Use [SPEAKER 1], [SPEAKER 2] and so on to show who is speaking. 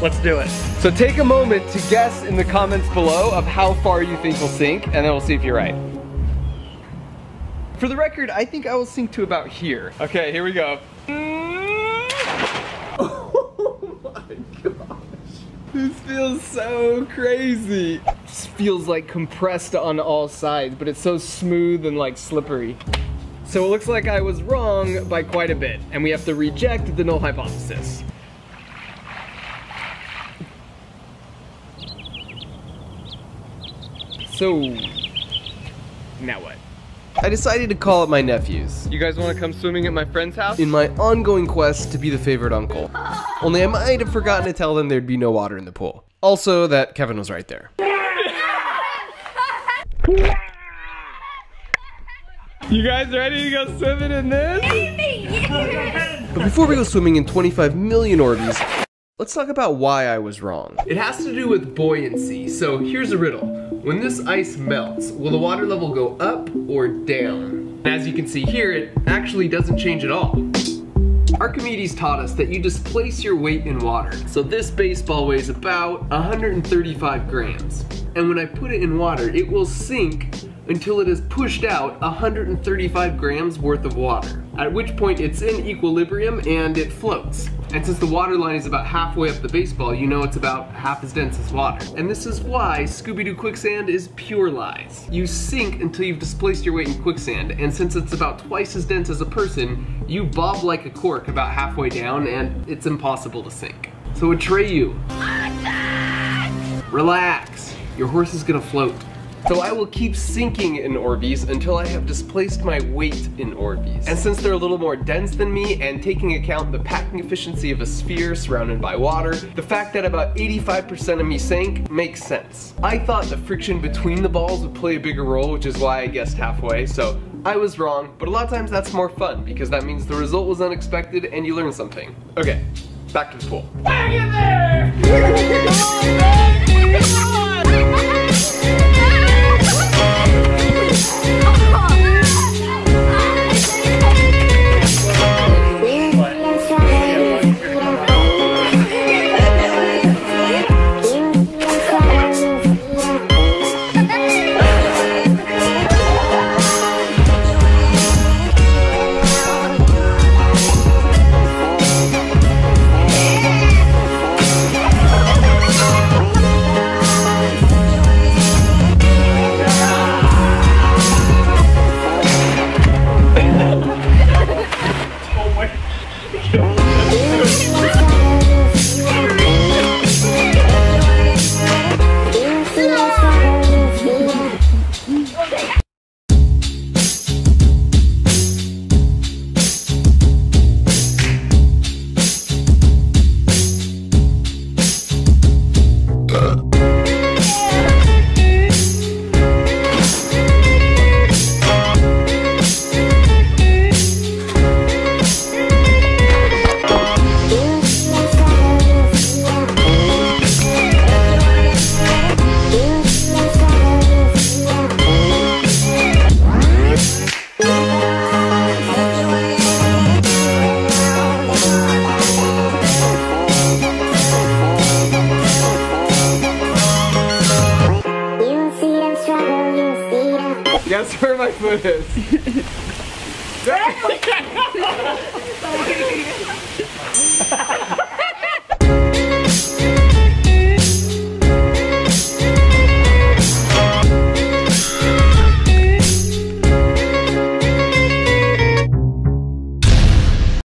[SPEAKER 1] let's do it. So take a moment to guess in the comments below of how far you think we'll sink, and then we'll see if you're right. For the record, I think I will sink to about here. Okay, here we go. Oh my gosh. This feels so crazy. This feels like compressed on all sides, but it's so smooth and like slippery. So it looks like I was wrong by quite a bit, and we have to reject the null hypothesis. So, now what? I decided to call up my nephews. You guys want to come swimming at my friend's house? In my ongoing quest to be the favorite uncle. Only I might have forgotten to tell them there'd be no water in the pool. Also, that Kevin was right there. You guys ready to go swimming in this? But before we go swimming in 25 million Orbeez, let's talk about why I was wrong. It has to do with buoyancy, so here's a riddle. When this ice melts, will the water level go up or down? And as you can see here, it actually doesn't change at all. Archimedes taught us that you displace your weight in water. So this baseball weighs about 135 grams. And when I put it in water, it will sink until it has pushed out 135 grams worth of water. At which point it's in equilibrium and it floats. And since the water line is about halfway up the baseball, you know it's about half as dense as water. And this is why Scooby-Doo quicksand is pure lies. You sink until you've displaced your weight in quicksand, and since it's about twice as dense as a person, you bob like a cork about halfway down, and it's impossible to sink. So Atreyu, relax. Your horse is gonna float. So I will keep sinking in Orbeez until I have displaced my weight in Orbeez. And since they're a little more dense than me, and taking account the packing efficiency of a sphere surrounded by water, the fact that about 85% of me sank makes sense. I thought the friction between the balls would play a bigger role, which is why I guessed halfway, so I was wrong, but a lot of times that's more fun, because that means the result was unexpected and you learn something. Okay, back to the pool. Back in there! Guess where my foot is.